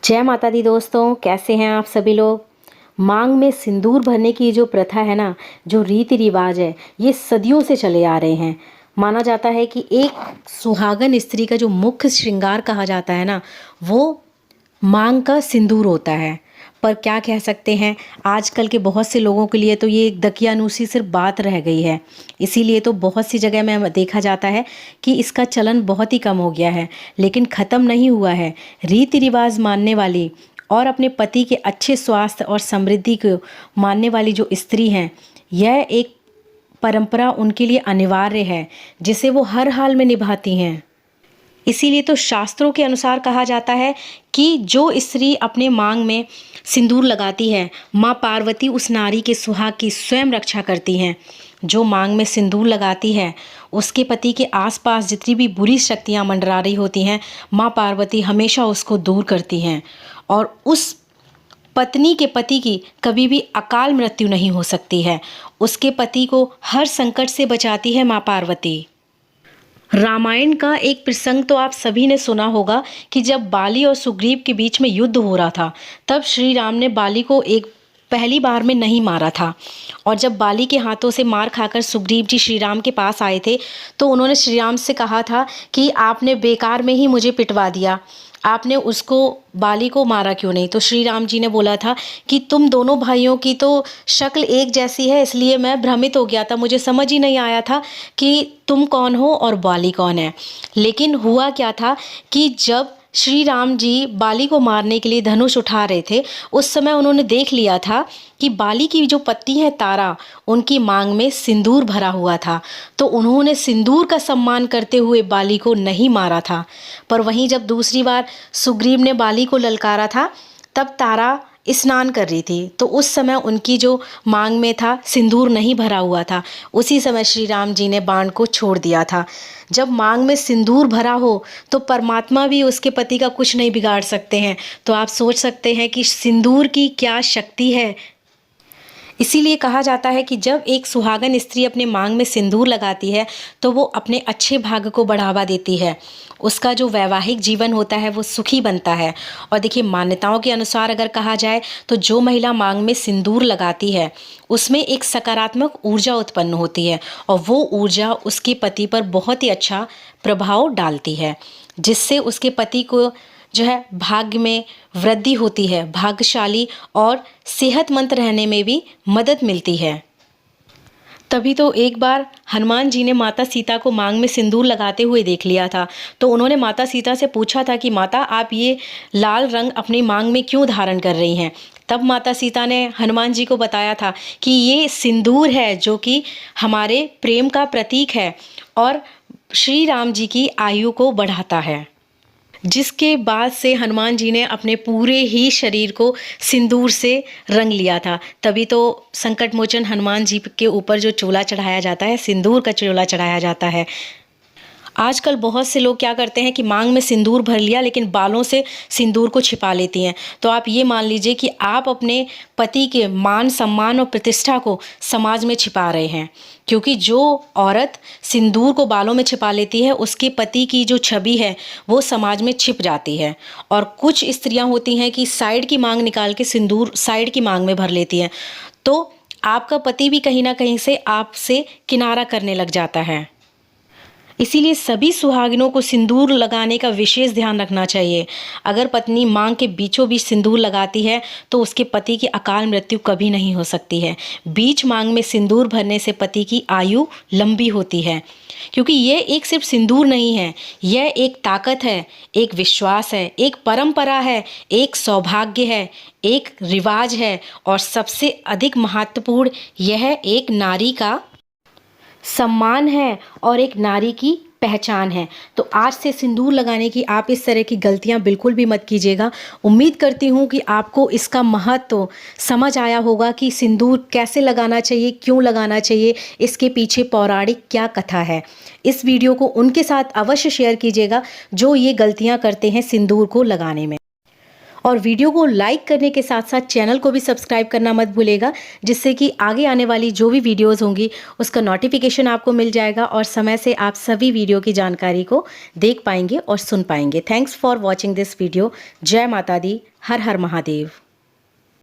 जय माता दी दोस्तों, कैसे हैं आप सभी लोग। मांग में सिंदूर भरने की जो प्रथा है ना, जो रीति रिवाज है, ये सदियों से चले आ रहे हैं। माना जाता है कि एक सुहागन स्त्री का जो मुख्य श्रृंगार कहा जाता है ना, वो मांग का सिंदूर होता है। पर क्या कह सकते हैं, आजकल के बहुत से लोगों के लिए तो ये एक दकियानूसी सिर्फ बात रह गई है। इसीलिए तो बहुत सी जगह में देखा जाता है कि इसका चलन बहुत ही कम हो गया है, लेकिन ख़त्म नहीं हुआ है। रीति रिवाज मानने वाली और अपने पति के अच्छे स्वास्थ्य और समृद्धि को मानने वाली जो स्त्री हैं, यह एक परंपरा उनके लिए अनिवार्य है, जिसे वो हर हाल में निभाती हैं। इसीलिए तो शास्त्रों के अनुसार कहा जाता है कि जो स्त्री अपने मांग में सिंदूर लगाती है, माँ पार्वती उस नारी के सुहाग की स्वयं रक्षा करती हैं। जो मांग में सिंदूर लगाती है, उसके पति के आसपास जितनी भी बुरी शक्तियाँ मंडरा रही होती हैं, माँ पार्वती हमेशा उसको दूर करती हैं और उस पत्नी के पति की कभी भी अकाल मृत्यु नहीं हो सकती है। उसके पति को हर संकट से बचाती है माँ पार्वती। रामायण का एक प्रसंग तो आप सभी ने सुना होगा कि जब बाली और सुग्रीव के बीच में युद्ध हो रहा था, तब श्री राम ने बाली को एक पहली बार में नहीं मारा था। और जब बाली के हाथों से मार खाकर सुग्रीव जी श्री राम के पास आए थे, तो उन्होंने श्री राम से कहा था कि आपने बेकार में ही मुझे पिटवा दिया, आपने उसको बाली को मारा क्यों नहीं। तो श्री राम जी ने बोला था कि तुम दोनों भाइयों की तो शक्ल एक जैसी है, इसलिए मैं भ्रमित हो गया था, मुझे समझ ही नहीं आया था कि तुम कौन हो और बाली कौन है। लेकिन हुआ क्या था कि जब श्री राम जी बाली को मारने के लिए धनुष उठा रहे थे, उस समय उन्होंने देख लिया था कि बाली की जो पत्नी है तारा, उनकी मांग में सिंदूर भरा हुआ था। तो उन्होंने सिंदूर का सम्मान करते हुए बाली को नहीं मारा था। पर वहीं जब दूसरी बार सुग्रीव ने बाली को ललकारा था, तब तारा स्नान कर रही थी, तो उस समय उनकी जो मांग में था सिंदूर नहीं भरा हुआ था। उसी समय श्री राम जी ने बाण को छोड़ दिया था। जब मांग में सिंदूर भरा हो तो परमात्मा भी उसके पति का कुछ नहीं बिगाड़ सकते हैं। तो आप सोच सकते हैं कि सिंदूर की क्या शक्ति है। इसीलिए कहा जाता है कि जब एक सुहागन स्त्री अपने मांग में सिंदूर लगाती है, तो वो अपने अच्छे भाग्य को बढ़ावा देती है। उसका जो वैवाहिक जीवन होता है वो सुखी बनता है। और देखिए, मान्यताओं के अनुसार अगर कहा जाए तो जो महिला मांग में सिंदूर लगाती है, उसमें एक सकारात्मक ऊर्जा उत्पन्न होती है और वो ऊर्जा उसके पति पर बहुत ही अच्छा प्रभाव डालती है, जिससे उसके पति को जो है भाग्य में वृद्धि होती है, भाग्यशाली और सेहतमंद रहने में भी मदद मिलती है। तभी तो एक बार हनुमान जी ने माता सीता को मांग में सिंदूर लगाते हुए देख लिया था। तो उन्होंने माता सीता से पूछा था कि माता, आप ये लाल रंग अपनी मांग में क्यों धारण कर रही हैं। तब माता सीता ने हनुमान जी को बताया था कि ये सिंदूर है, जो कि हमारे प्रेम का प्रतीक है और श्री राम जी की आयु को बढ़ाता है। जिसके बाद से हनुमान जी ने अपने पूरे ही शरीर को सिंदूर से रंग लिया था। तभी तो संकट मोचन हनुमान जी के ऊपर जो चोला चढ़ाया जाता है, सिंदूर का चोला चढ़ाया जाता है। आजकल बहुत से लोग क्या करते हैं कि मांग में सिंदूर भर लिया, लेकिन बालों से सिंदूर को छिपा लेती हैं। तो आप ये मान लीजिए कि आप अपने पति के मान सम्मान और प्रतिष्ठा को समाज में छिपा रहे हैं, क्योंकि जो औरत सिंदूर को बालों में छिपा लेती है, उसके पति की जो छवि है वो समाज में छिप जाती है। और कुछ स्त्रियां होती हैं कि साइड की मांग निकाल के सिंदूर साइड की मांग में भर लेती हैं, तो आपका पति भी कहीं ना कहीं से आपसे किनारा करने लग जाता है। इसीलिए सभी सुहागिनों को सिंदूर लगाने का विशेष ध्यान रखना चाहिए। अगर पत्नी मांग के बीचों बीच सिंदूर लगाती है, तो उसके पति की अकाल मृत्यु कभी नहीं हो सकती है। बीच मांग में सिंदूर भरने से पति की आयु लंबी होती है, क्योंकि यह एक सिर्फ सिंदूर नहीं है, यह एक ताकत है, एक विश्वास है, एक परंपरा है, एक सौभाग्य है, एक रिवाज है और सबसे अधिक महत्वपूर्ण, यह एक नारी का सम्मान है और एक नारी की पहचान है। तो आज से सिंदूर लगाने की आप इस तरह की गलतियां बिल्कुल भी मत कीजिएगा। उम्मीद करती हूं कि आपको इसका महत्व समझ आया होगा कि सिंदूर कैसे लगाना चाहिए, क्यों लगाना चाहिए, इसके पीछे पौराणिक क्या कथा है। इस वीडियो को उनके साथ अवश्य शेयर कीजिएगा जो ये गलतियां करते हैं सिंदूर को लगाने में। और वीडियो को लाइक करने के साथ साथ चैनल को भी सब्सक्राइब करना मत भूलेगा, जिससे कि आगे आने वाली जो भी वीडियोज़ होंगी उसका नोटिफिकेशन आपको मिल जाएगा और समय से आप सभी वीडियो की जानकारी को देख पाएंगे और सुन पाएंगे। Thanks for watching this video. जय माता दी। हर हर महादेव।